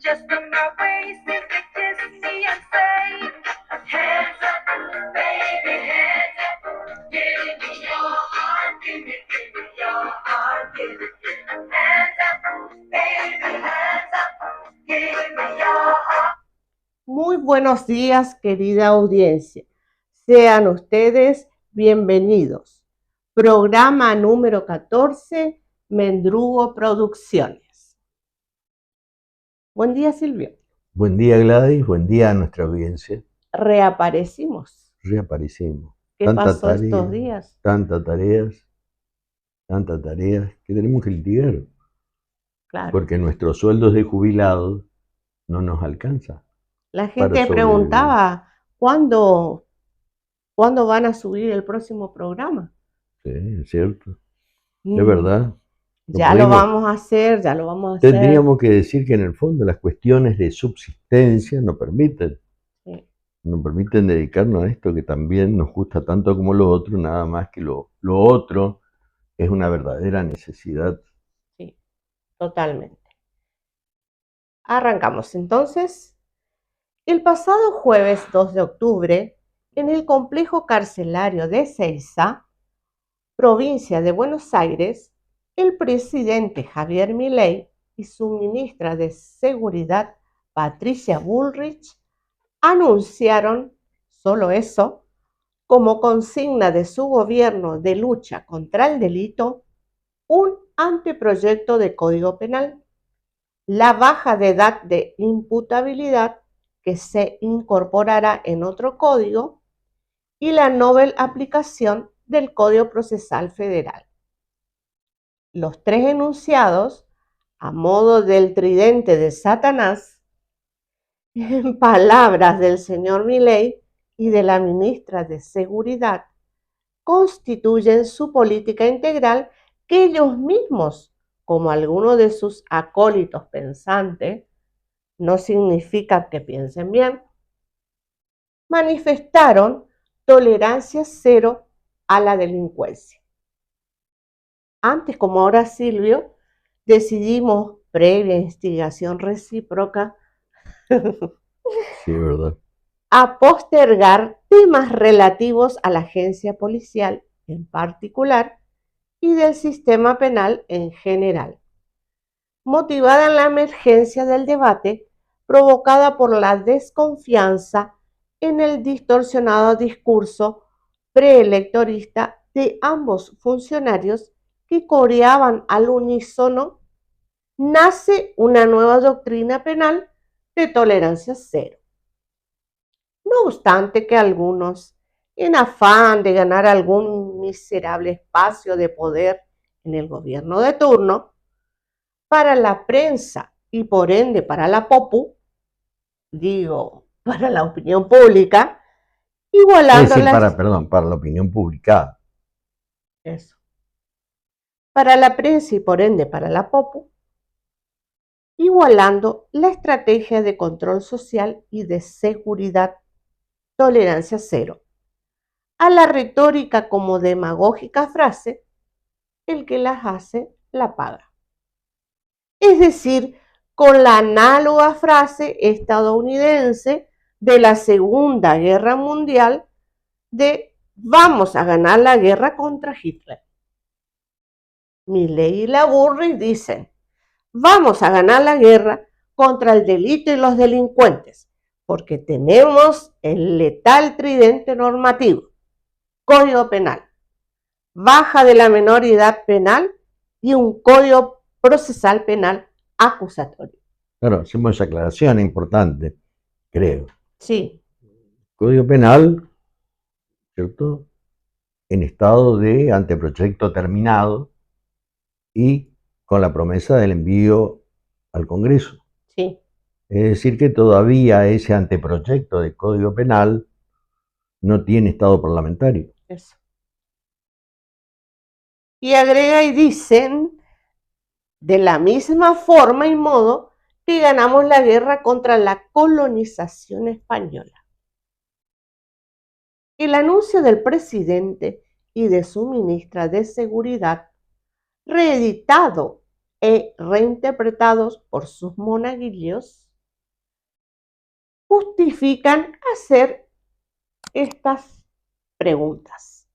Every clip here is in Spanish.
just from my waist. If you kiss me and say, hands up, baby, hands up. Give me your heart, give me your heart, give me hands up, baby, hands up. Give me your heart. Muy buenos días, querida audiencia. Sean ustedes bienvenidos. Programa número 14, Mendrugo Producciones. Buen día, Silvio. Buen día, Gladys. Buen día a nuestra audiencia. Reaparecimos. Reaparecimos. ¿Qué pasó estos días? Tantas tareas que tenemos que litigar. Claro. Porque nuestros sueldos de jubilados no nos alcanza. La gente preguntaba, ¿cuándo van a subir el próximo programa? Sí, es cierto. Es verdad. Ya lo vamos a hacer. Tendríamos que decir que en el fondo las cuestiones de subsistencia nos permiten. Sí. Nos permiten dedicarnos a esto que también nos gusta tanto como lo otro, nada más que lo otro es una verdadera necesidad. Sí, totalmente. Arrancamos entonces. El pasado jueves 2 de octubre, en el complejo carcelario de Ezeiza, provincia de Buenos Aires, el presidente Javier Milei y su ministra de Seguridad, Patricia Bullrich, anunciaron, solo eso, como consigna de su gobierno de lucha contra el delito, un anteproyecto de Código Penal, la baja de edad de imputabilidad que se incorporará en otro código y la novel aplicación del Código Procesal Federal. Los tres enunciados, a modo del tridente de Satanás, en palabras del señor Milei y de la ministra de Seguridad, constituyen su política integral que ellos mismos, como algunos de sus acólitos pensantes, no significa que piensen bien, manifestaron tolerancia cero a la delincuencia. Antes, como ahora, Silvio, decidimos, previa instigación recíproca, Sí, verdad, a postergar temas relativos a la agencia policial en particular y del sistema penal en general, motivada en la emergencia del debate provocada por la desconfianza en el distorsionado discurso preelectorista de ambos funcionarios que coreaban al unísono: nace una nueva doctrina penal de tolerancia cero. No obstante que algunos, en afán de ganar algún miserable espacio de poder en el gobierno de turno, para la prensa y por ende para la popu, para la opinión pública, igualando para la opinión publicada. Eso. Para la prensa y por ende para la popu, igualando la estrategia de control social y de seguridad, tolerancia cero, a la retórica como demagógica frase: el que las hace la paga. Es decir, con la análoga frase estadounidense de la Segunda Guerra Mundial de vamos a ganar la guerra contra Hitler. Milei y la Bullrich dicen: vamos a ganar la guerra contra el delito y los delincuentes, porque tenemos el letal tridente normativo, Código Penal, baja de la menoridad penal y un Código Procesal Penal acusatorio. Claro, hacemos esa aclaración importante, creo. Sí. Código Penal, ¿cierto? En estado de anteproyecto terminado y con la promesa del envío al Congreso. Sí. Es decir, que todavía ese anteproyecto de Código Penal no tiene estado parlamentario. Eso. Y agrega y dicen: de la misma forma y modo que ganamos la guerra contra la colonización española. El anuncio del presidente y de su ministra de Seguridad, reeditado e reinterpretados por sus monaguillos, justifican hacer estas preguntas.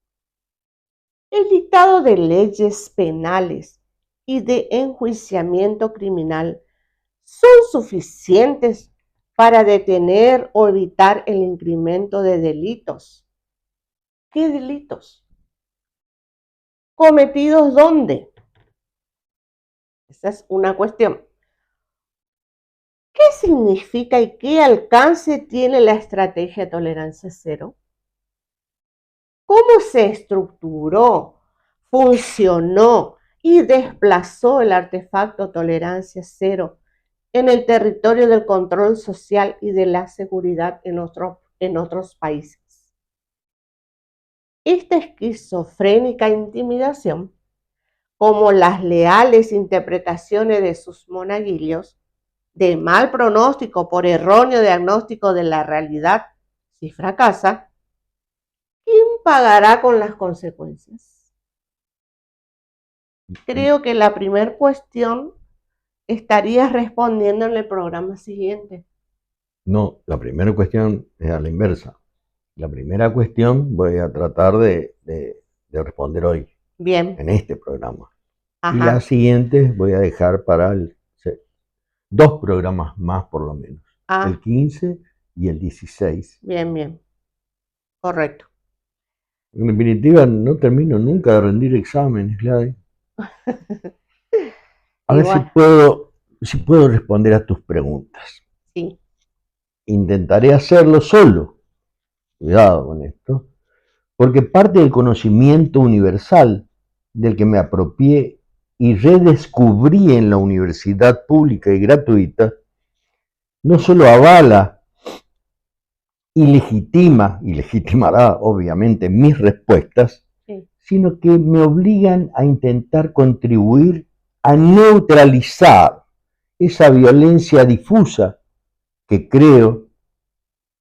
El dictado de leyes penales y de enjuiciamiento criminal son suficientes para detener o evitar el incremento de delitos. ¿Qué delitos? ¿Cometidos dónde? Esa es una cuestión. ¿Qué significa y qué alcance tiene la estrategia tolerancia cero? ¿Cómo se estructuró, funcionó y desplazó el artefacto tolerancia cero en el territorio del control social y de la seguridad en otros países? Esta esquizofrénica intimidación, como las leales interpretaciones de sus monaguillos, de mal pronóstico por erróneo diagnóstico de la realidad, si fracasa, ¿quién pagará con las consecuencias? Creo que la primera cuestión estarías respondiendo en el programa siguiente. No, la primera cuestión es a la inversa. La primera cuestión voy a tratar de responder hoy, Bien. en este programa. Ajá. Y las siguientes voy a dejar para 2 programas más por lo menos. El 15 y el 16. Bien, bien. Correcto. En definitiva, no termino nunca de rendir exámenes, Gladys. A ver si puedo responder a tus preguntas. Sí. Intentaré hacerlo solo. Cuidado con esto. Porque parte del conocimiento universal del que me apropié y redescubrí en la universidad pública y gratuita, no solo avala y legitimará obviamente mis respuestas, sí, sino que me obligan a intentar contribuir a neutralizar esa violencia difusa que creo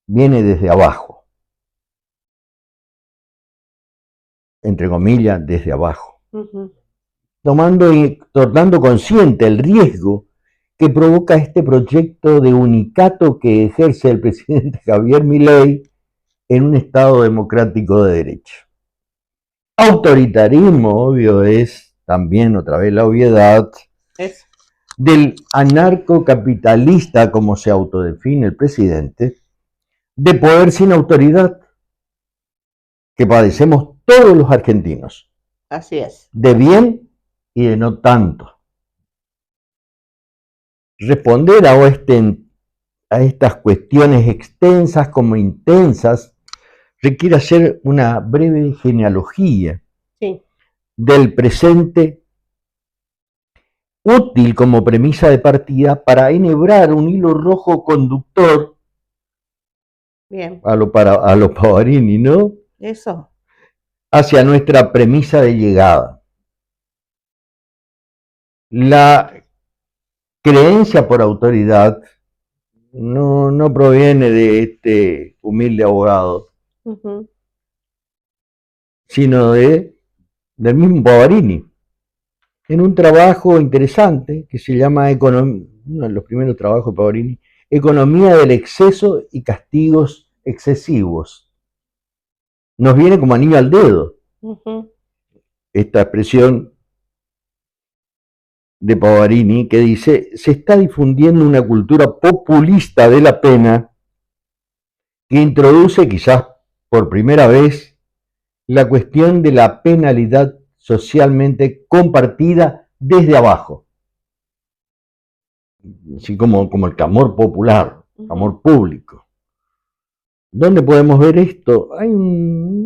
viene desde abajo. Entre comillas, desde abajo. Tornando consciente el riesgo que provoca este proyecto de unicato que ejerce el presidente Javier Milei en un Estado democrático de derecho. Autoritarismo, obvio, es también otra vez la obviedad del anarcocapitalista, como se autodefine el presidente, de poder sin autoridad, que padecemos todos los argentinos. Así es. De bien y de no tanto. Responder a estas cuestiones extensas como intensas requiere hacer una breve genealogía del presente, útil como premisa de partida para enhebrar un hilo rojo conductor. Bien. A lo Pavarini, ¿no? Eso. Hacia nuestra premisa de llegada. La creencia por autoridad no proviene de este humilde abogado, sino del mismo Pavarini, en un trabajo interesante que se llama, uno de los primeros trabajos de Pavarini, Economía del exceso y castigos excesivos. Nos viene como anillo al dedo esta expresión de Pavarini que dice: se está difundiendo una cultura populista de la pena que introduce quizás por primera vez la cuestión de la penalidad socialmente compartida desde abajo, así como el clamor popular, clamor público. ¿Dónde podemos ver esto?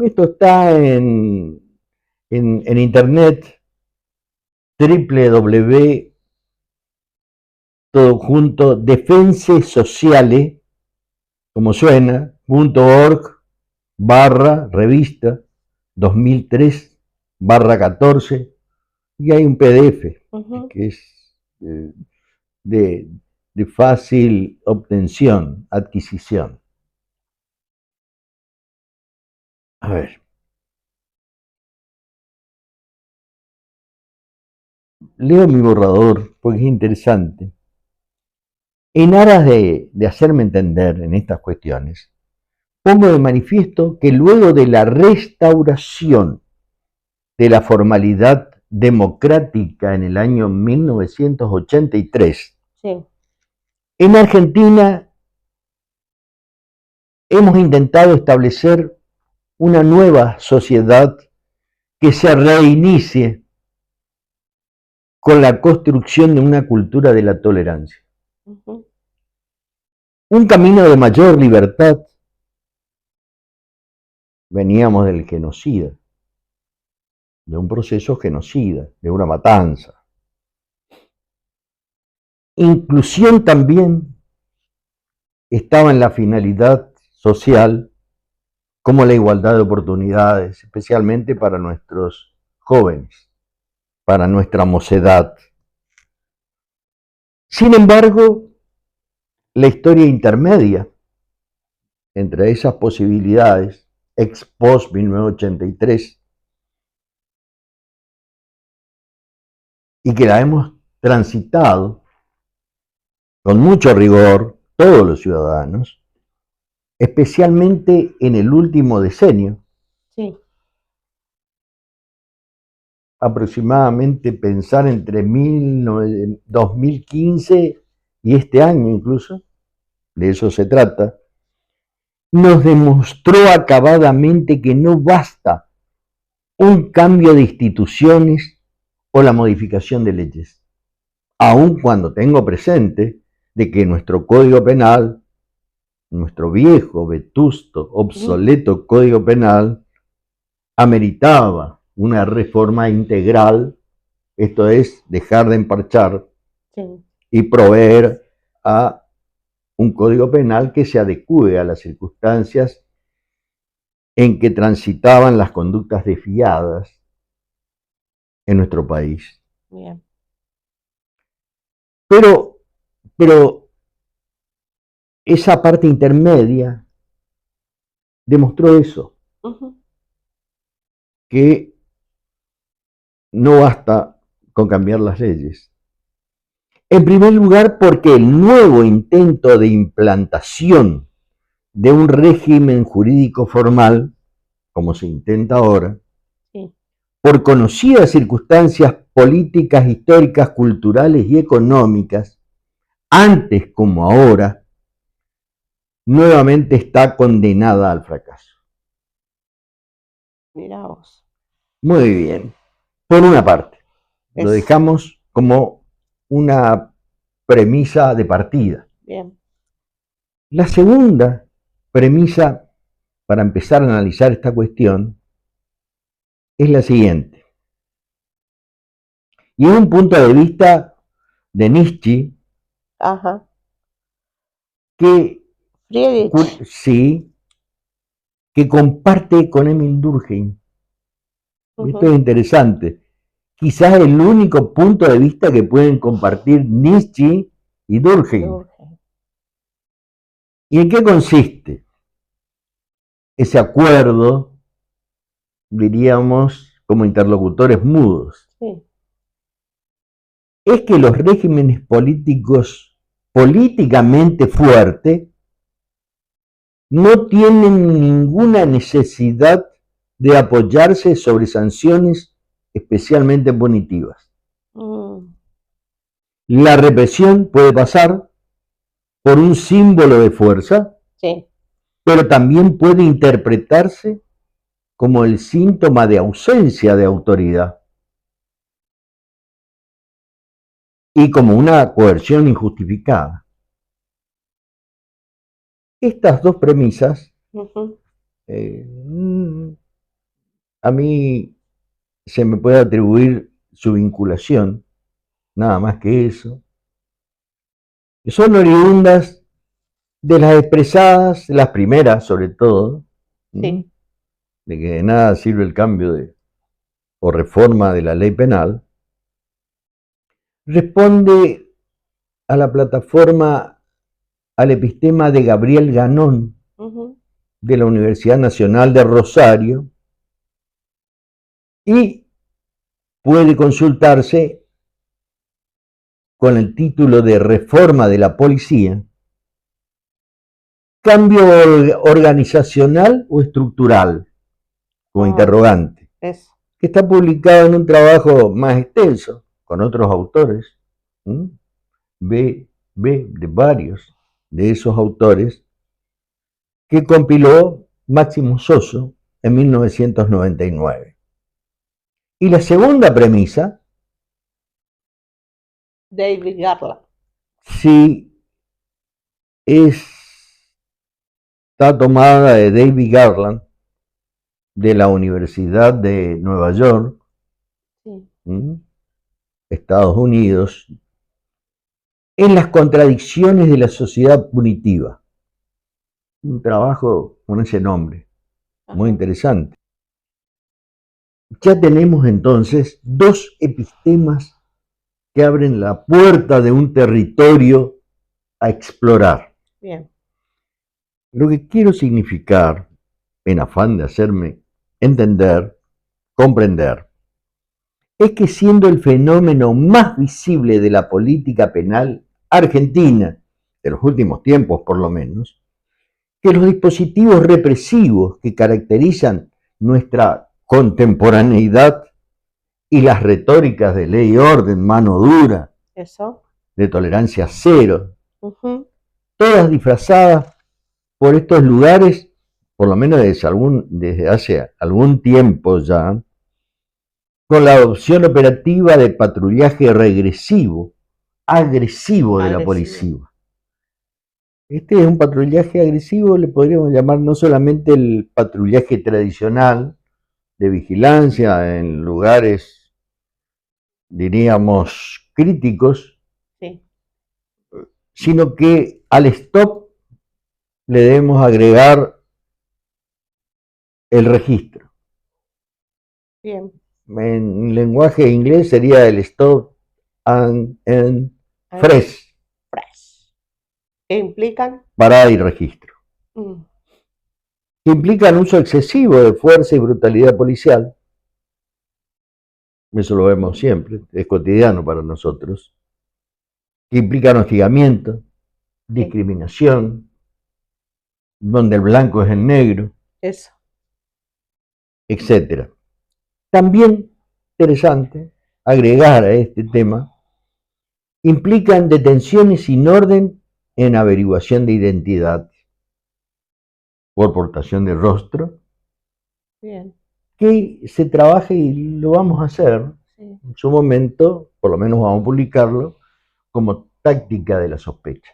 Esto está en internet, www, todo junto, defensesociale, como suena, .org/revista 2003/14, y hay un PDF que es de fácil obtención, adquisición. A ver. Leo mi borrador porque es interesante. En aras de hacerme entender en estas cuestiones, pongo de manifiesto que luego de la restauración de la formalidad democrática en el año 1983, Sí. en Argentina hemos intentado establecer una nueva sociedad que se reinicie con la construcción de una cultura de la tolerancia. Ujú. Un camino de mayor libertad. Veníamos del genocida, de un proceso genocida, de una matanza. Inclusión también estaba en la finalidad social, como la igualdad de oportunidades, especialmente para nuestros jóvenes, para nuestra mocedad. Sin embargo, la historia intermedia entre esas posibilidades, ex post 1983, y que la hemos transitado con mucho rigor todos los ciudadanos, especialmente en el último decenio, Sí. aproximadamente pensar entre 2015 y este año incluso, de eso se trata, nos demostró acabadamente que no basta un cambio de instituciones o la modificación de leyes, aun cuando tengo presente de que nuestro Código Penal, nuestro viejo, vetusto, obsoleto Código Penal, ameritaba una reforma integral, esto es, dejar de emparchar Sí. y proveer a un Código Penal que se adecue a las circunstancias en que transitaban las conductas desviadas en nuestro país. Bien. Pero esa parte intermedia demostró eso, Ujú. que no basta con cambiar las leyes. En primer lugar, porque el nuevo intento de implantación de un régimen jurídico formal, como se intenta ahora, Sí. por conocidas circunstancias políticas, históricas, culturales y económicas, antes como ahora, nuevamente está condenada al fracaso. Mira vos. Muy bien. Por una parte, lo Es dejamos como una premisa de partida. bien. La segunda premisa para empezar a analizar esta cuestión es la siguiente. Y es un punto de vista de Nietzsche Ajá. que Friedrich. sí, que comparte con Emil Durkheim. Esto es interesante. Quizás el único punto de vista que pueden compartir Nietzsche y Durkheim. ¿Y en qué consiste ese acuerdo, diríamos, como interlocutores mudos? Sí. Es que los regímenes políticos políticamente fuertes no tienen ninguna necesidad de apoyarse sobre sanciones especialmente punitivas. La represión puede pasar por un símbolo de fuerza, Sí. pero también puede interpretarse como el síntoma de ausencia de autoridad y como una coerción injustificada. Estas dos premisas a mí se me puede atribuir su vinculación, nada más que eso, que son oriundas de las expresadas, las primeras sobre todo, Sí. de que de nada sirve el cambio o reforma de la ley penal, responde a la plataforma, al epistema de Gabriel Ganón, de la Universidad Nacional de Rosario, y puede consultarse con el título de Reforma de la Policía, cambio organizacional o estructural, como interrogante, eso. Que está publicado en un trabajo más extenso, con otros autores, de varios de esos autores, que compiló Máximo Soso en 1999. Y la segunda premisa, David Garland. sí, está tomada de David Garland, de la Universidad de Nueva York, Sí. Estados Unidos, en las contradicciones de la sociedad punitiva. Un trabajo con ese nombre, muy interesante. Ya tenemos entonces dos epistemas que abren la puerta de un territorio a explorar. Bien. Lo que quiero significar, en afán de hacerme entender, comprender, es que siendo el fenómeno más visible de la política penal argentina, de los últimos tiempos por lo menos, que los dispositivos represivos que caracterizan nuestra contemporaneidad y las retóricas de ley y orden, mano dura, eso, de tolerancia cero, todas disfrazadas por estos lugares, por lo menos desde hace algún tiempo ya, con la adopción operativa de patrullaje agresivo de la policía. Este es un patrullaje agresivo, le podríamos llamar no solamente el patrullaje tradicional de vigilancia en lugares, diríamos, críticos, sí, sino que al stop le debemos agregar el registro. Bien. En lenguaje inglés sería el stop and fresh. ¿Qué implican? Parada y registro. Que implican uso excesivo de fuerza y brutalidad policial. Eso lo vemos siempre, es cotidiano para nosotros. Que implican hostigamiento, discriminación, donde el blanco es el negro, eso, etc. También interesante agregar a este tema, implican detenciones sin orden en averiguación de identidad por portación de rostro. Bien. Que se trabaje y lo vamos a hacer en su momento, por lo menos vamos a publicarlo, como táctica de la sospecha.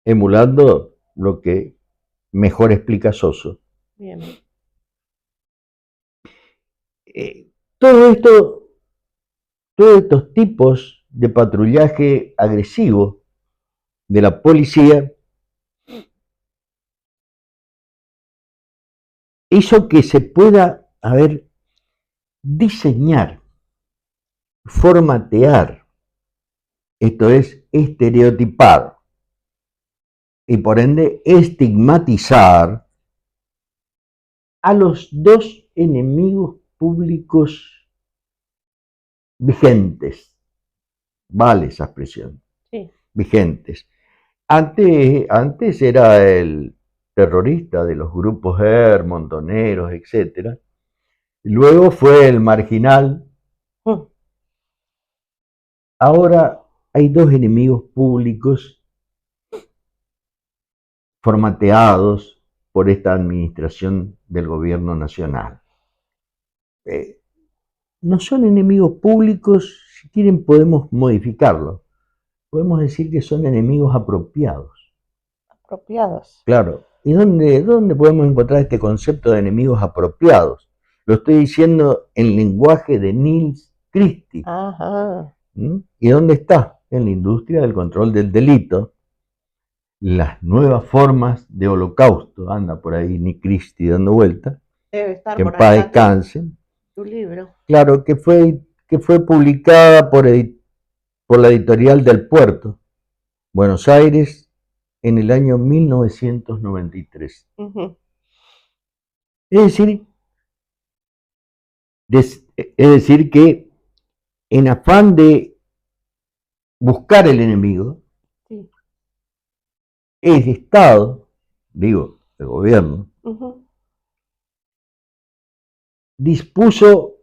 Emulando lo que mejor explica Soso. Bien. Todos estos tipos de patrullaje agresivo de la policía hizo que se pueda, diseñar, formatear, esto es, estereotipar, y por ende estigmatizar a los dos enemigos públicos vigentes. Vale esa expresión. Sí. Vigentes. Antes era el terrorista de los grupos ER, montoneros, etc. Luego fue el marginal. Ahora hay dos enemigos públicos formateados por esta administración del gobierno nacional. No son enemigos públicos, si quieren podemos modificarlo. Podemos decir que son enemigos apropiados. Apropiados. Claro. ¿Y dónde podemos encontrar este concepto de enemigos apropiados? Lo estoy diciendo en lenguaje de Nils Christie. Ajá. ¿Y dónde está? En la industria del control del delito. Las nuevas formas de holocausto. Anda por ahí Nick Christie dando vuelta. Debe estar que por en paz acá, descanse. Tu libro. Claro, que fue publicada por la editorial del Puerto, Buenos Aires, en el año 1993. Es decir que en afán de buscar el enemigo, Sí. el Estado, digo, el gobierno, dispuso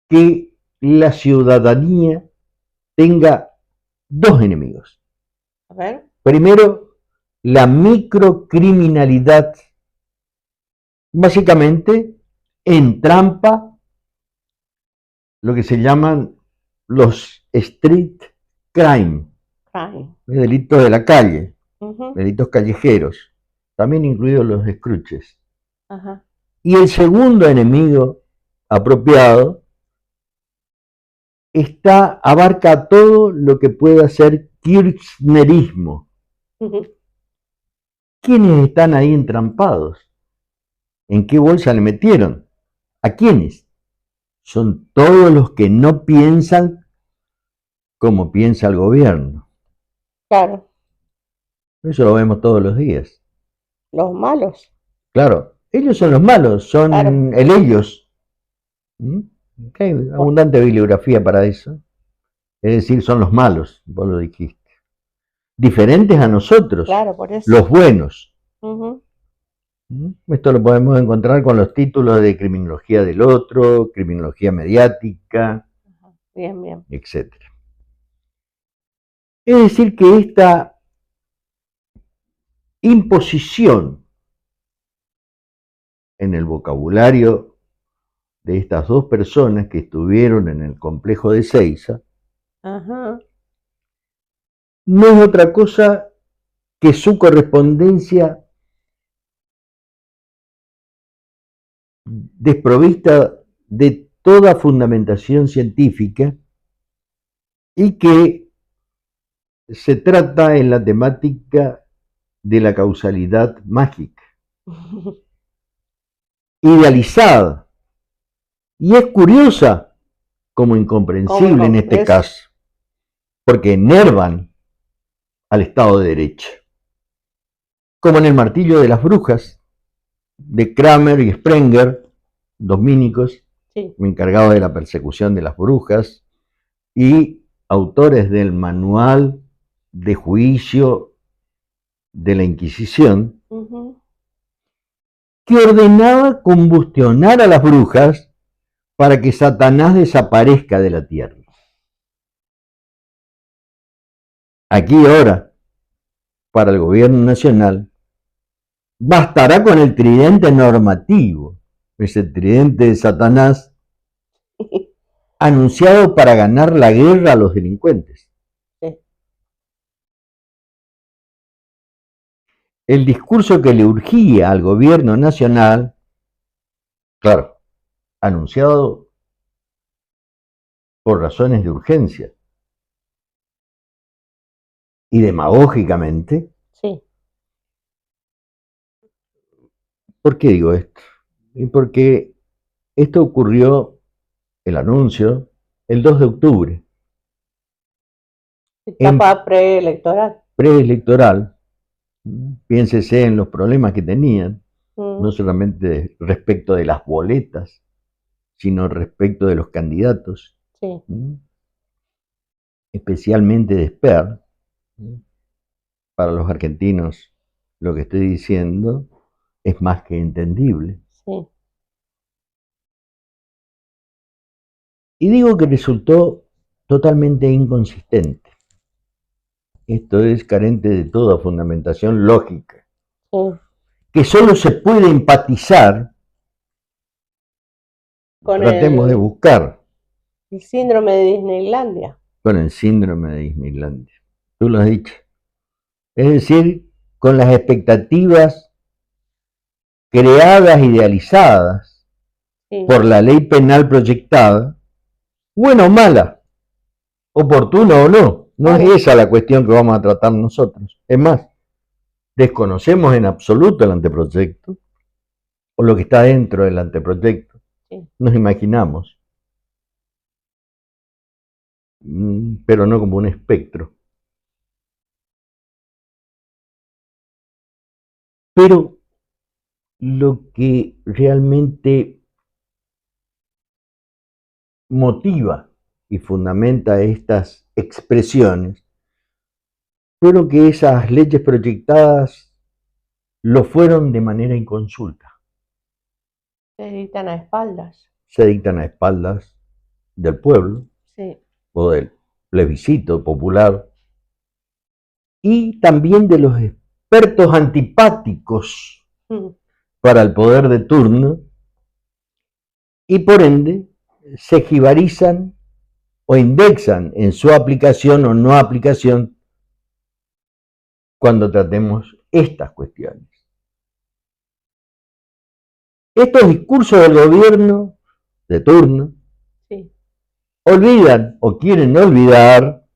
que la ciudadanía tenga dos enemigos. A ver. Primero, la microcriminalidad, básicamente entrampa lo que se llaman los street crime, delitos de la calle, delitos callejeros, también incluidos los escruches. Ajá. Y el segundo enemigo apropiado abarca todo lo que pueda ser kirchnerismo. ¿Quiénes están ahí entrampados? ¿En qué bolsa le metieron? ¿A quiénes? Son todos los que no piensan como piensa el gobierno. Claro. Eso lo vemos todos los días. Los malos. Claro, ellos son los malos, son Claro. el ellos. Hay abundante bibliografía para eso. Es decir, son los malos, vos lo dijiste. Diferentes a nosotros, claro, por eso. Los buenos. Esto lo podemos encontrar con los títulos de Criminología del Otro, Criminología Mediática, bien, bien, etc. Es decir, que esta imposición en el vocabulario de estas dos personas que estuvieron en el complejo de Ezeiza no es otra cosa que su correspondencia desprovista de toda fundamentación científica y que se trata en la temática de la causalidad mágica, idealizada, y es curiosa como incomprensible en este caso, porque enervan al Estado de Derecho, como en el martillo de las brujas, de Kramer y Sprenger, dominicos, encargados de la persecución de las brujas, y autores del manual de juicio de la Inquisición, que ordenaba combustionar a las brujas para que Satanás desaparezca de la tierra. Aquí ahora, para el gobierno nacional, bastará con el tridente normativo, ese tridente de Satanás, anunciado para ganar la guerra a los delincuentes. El discurso que le urgía al gobierno nacional, claro, anunciado por razones de urgencia y demagógicamente. Sí. ¿Por qué digo esto? Y porque esto ocurrió, el anuncio, el 2 de octubre. Etapa preelectoral. Preelectoral. Piénsese en los problemas que tenían, no solamente respecto de las boletas, sino respecto de los candidatos. Sí. Especialmente de Esper. Para los argentinos, lo que estoy diciendo es más que entendible. Sí. Y digo que resultó totalmente inconsistente. Esto es carente de toda fundamentación lógica. Que solo se puede empatizar, tratemos de buscar. El síndrome de Disneylandia. Con el síndrome de Disneylandia. Tú lo has dicho. Es decir, con las expectativas creadas, idealizadas por la ley penal proyectada, buena o mala, oportuna o no. No es esa la cuestión que vamos a tratar nosotros. Es más, desconocemos en absoluto el anteproyecto o lo que está dentro del anteproyecto. Nos imaginamos, pero no como un espectro. Pero lo que realmente motiva y fundamenta estas expresiones fueron que esas leyes proyectadas lo fueron de manera inconsulta. Se dictan a espaldas. Se dictan a espaldas del pueblo, Sí. o del plebiscito popular, y también de los expertos antipáticos para el poder de turno, y por ende se jibarizan o indexan en su aplicación o no aplicación cuando tratemos estas cuestiones. Estos discursos del gobierno de turno Sí. olvidan o quieren olvidar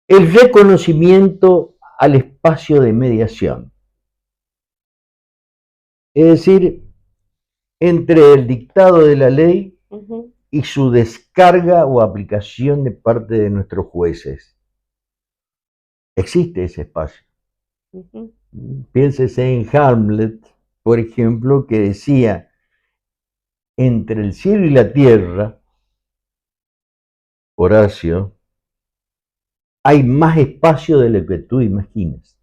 el reconocimiento al espacio de mediación. Es decir, entre el dictado de la ley y su descarga o aplicación de parte de nuestros jueces. Existe ese espacio. Piénsese en Hamlet, por ejemplo, que decía, entre el cielo y la tierra, Horacio, hay más espacio de lo que tú imaginas.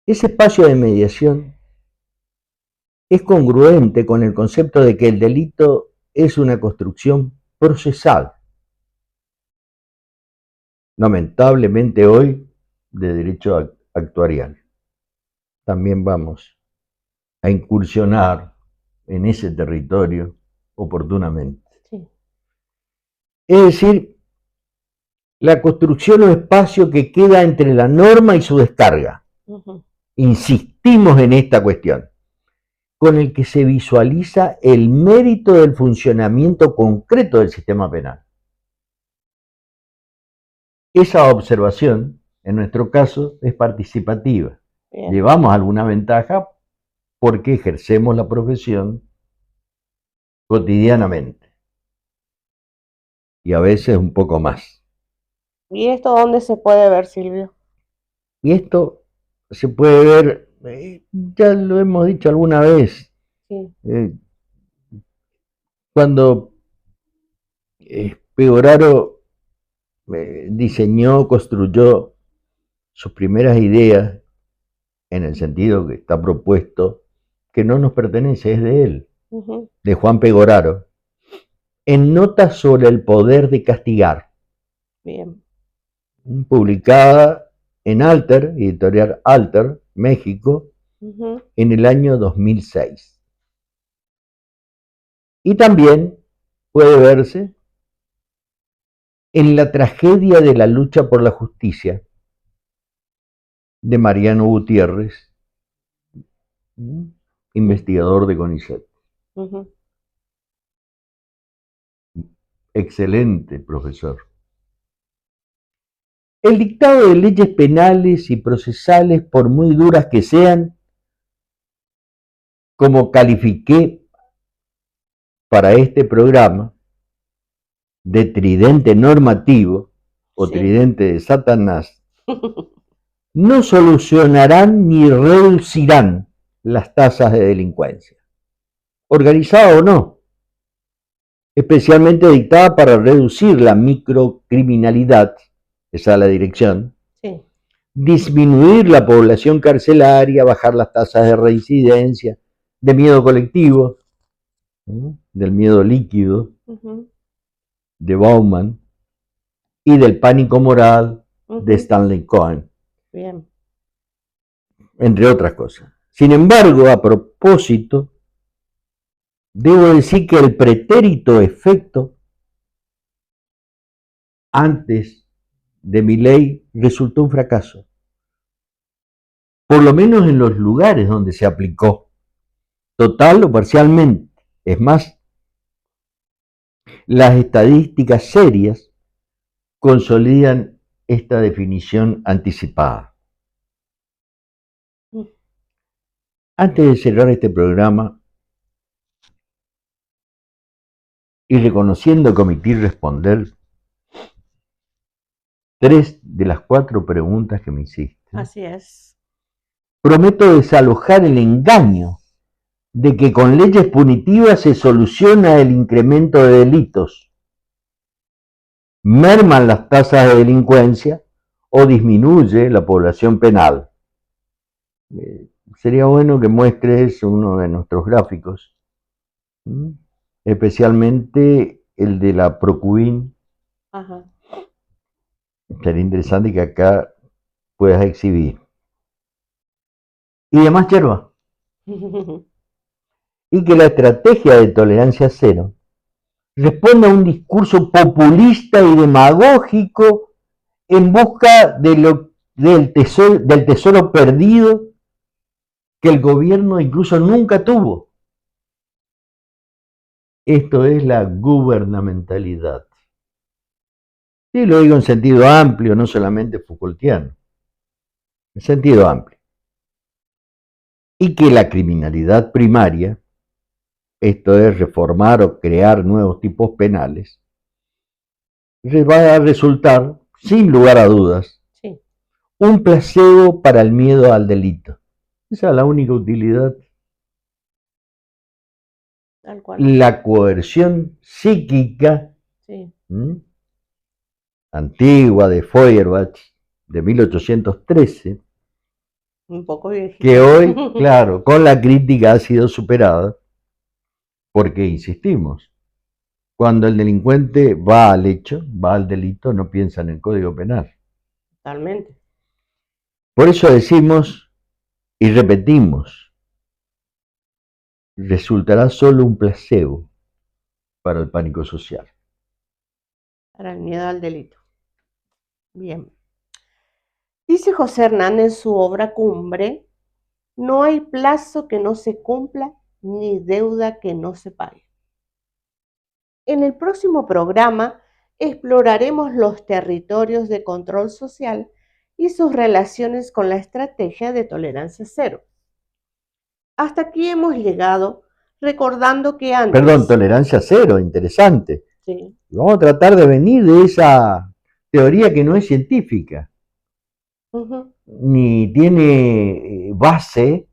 Ese espacio de mediación es congruente con el concepto de que el delito es una construcción procesal, lamentablemente hoy de derecho actuarial. También vamos a incursionar en ese territorio oportunamente. Sí. Es decir, la construcción o espacio que queda entre la norma y su descarga. Insistimos en esta cuestión, con el que se visualiza el mérito del funcionamiento concreto del sistema penal. Esa observación, en nuestro caso, es participativa. Bien. Llevamos alguna ventaja porque ejercemos la profesión cotidianamente y a veces un poco más. ¿Y esto dónde se puede ver, Silvio? Y esto se puede ver, ya lo hemos dicho alguna vez, sí. Cuando Pegoraro diseñó, construyó sus primeras ideas en el sentido que está propuesto, que no nos pertenece, es de él, de Juan Pegoraro, en Notas sobre el poder de castigar. Bien. Publicada en Alter, editorial Alter, México, en el año 2006. Y también puede verse en La tragedia de la lucha por la justicia, de Mariano Gutiérrez, investigador de CONICET. Excelente profesor. El dictado de leyes penales y procesales, por muy duras que sean, como califiqué para este programa, de tridente normativo o sí, tridente de Satanás, no solucionarán ni reducirán las tasas de delincuencia, organizada o no, especialmente dictada para reducir la microcriminalidad, esa es la dirección, sí, disminuir la población carcelaria, bajar las tasas de reincidencia, de miedo colectivo, del miedo líquido, de Bauman, y del pánico moral de Stanley Cohen. Bien. Entre otras cosas. Sin embargo, a propósito, debo decir que el pretérito efecto antes de mi ley resultó un fracaso. Por lo menos en los lugares donde se aplicó, total o parcialmente. Es más, las estadísticas serias consolidan esta definición anticipada. Antes de cerrar este programa, y reconociendo que omití responder 3 de las 4 preguntas que me hiciste. Así es. Prometo desalojar el engaño de que con leyes punitivas se soluciona el incremento de delitos, merman las tasas de delincuencia o disminuye la población penal. Sería bueno que muestres uno de nuestros gráficos, especialmente el de la Procubin. Ajá. Sería interesante que acá puedas exhibir. Y demás hierba. Y que la estrategia de tolerancia cero responde a un discurso populista y demagógico en busca del tesoro perdido que el gobierno incluso nunca tuvo. Esto es la gubernamentalidad. Y lo digo en sentido amplio, no solamente Foucaultiano, en sentido amplio. Y que la criminalidad primaria, esto es reformar o crear nuevos tipos penales, va a resultar, sin lugar a dudas, Sí. un placebo para el miedo al delito. Esa es la única utilidad. Tal cual. La coerción psíquica, Sí. antigua, de Feuerbach, de 1813, Un poco viejito. que hoy, claro, con la crítica ha sido superada, porque insistimos, cuando el delincuente va al hecho, va al delito, no piensa en el Código Penal. Totalmente. Por eso decimos y repetimos, resultará solo un placebo para el pánico social. Para el miedo al delito. Bien. Dice José Hernández en su obra Cumbre, no hay plazo que no se cumpla ni deuda que no se pague. En el próximo programa exploraremos los territorios de control social y sus relaciones con la estrategia de tolerancia cero. Hasta aquí hemos llegado recordando que antes... Perdón, tolerancia cero, interesante. Sí. Vamos a tratar de venir de esa teoría que no es científica, ni tiene base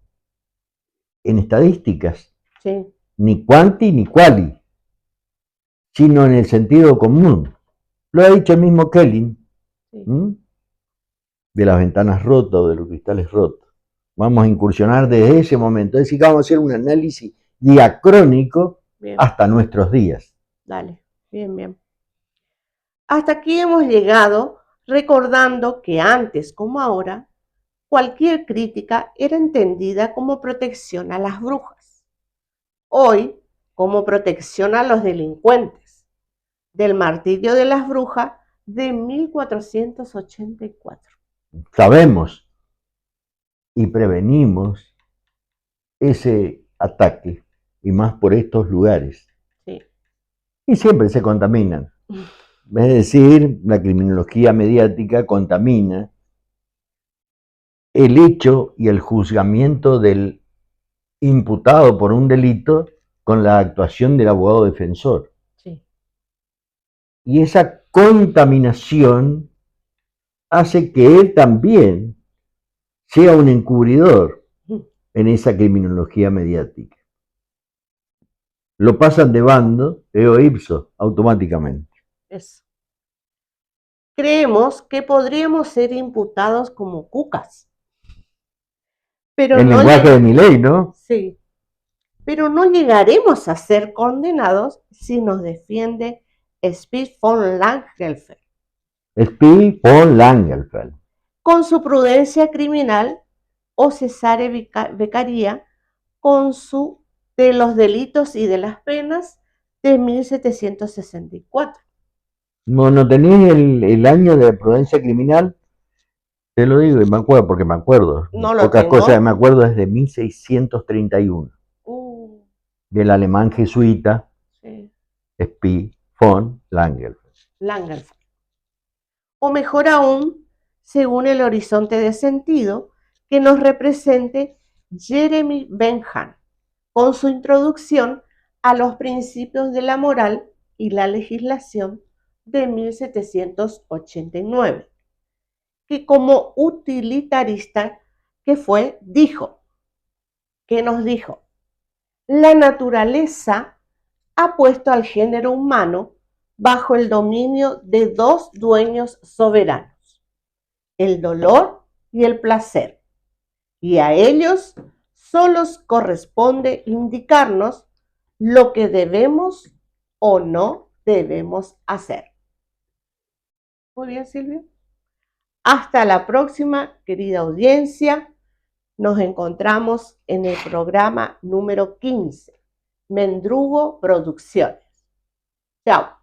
en estadísticas, Sí. ni quanti ni quali, sino en el sentido común. Lo ha dicho el mismo Kelly, Sí. de las ventanas rotas o de los cristales rotos. Vamos a incursionar desde ese momento, es decir, que vamos a hacer un análisis diacrónico Bien. hasta nuestros días. Dale, bien, bien. Hasta aquí hemos llegado recordando que antes como ahora, cualquier crítica era entendida como protección a las brujas. Hoy, como protección a los delincuentes. Del martirio de las brujas de 1484. Sabemos y prevenimos ese ataque, y más por estos lugares. Sí. Y siempre se contaminan. Es decir, la criminología mediática contamina el hecho y el juzgamiento del imputado por un delito con la actuación del abogado defensor. Sí. Y esa contaminación hace que él también sea un encubridor en esa criminología mediática. Lo pasan de bando, eo ipso, automáticamente. Eso. Creemos que podríamos ser imputados como cucas. Pero el no lenguaje de Milei, ¿no? Sí. Pero no llegaremos a ser condenados si nos defiende Spies von Langenfeld. Spies von Langenfeld. Con su prudencia criminal o Cesare Beccaria con su de los delitos y de las penas de 1764. No tenés el año de prudencia criminal, te lo digo y me acuerdo, porque me acuerdo. No lo Pocas tengo. cosas que me acuerdo es de 1631. Del alemán jesuita, sí. Spies von Langenfeld. O mejor aún, según el horizonte de sentido que nos represente Jeremy Bentham, con su introducción a los principios de la moral y la legislación de 1789, que como utilitarista que fue, dijo, que nos dijo, La naturaleza ha puesto al género humano bajo el dominio de dos dueños soberanos, el dolor y el placer, y a ellos solo corresponde indicarnos lo que debemos o no debemos hacer. Muy bien, Silvia. Hasta la próxima, querida audiencia. Nos encontramos en el programa número 15, Mendrugo Producciones. Chao.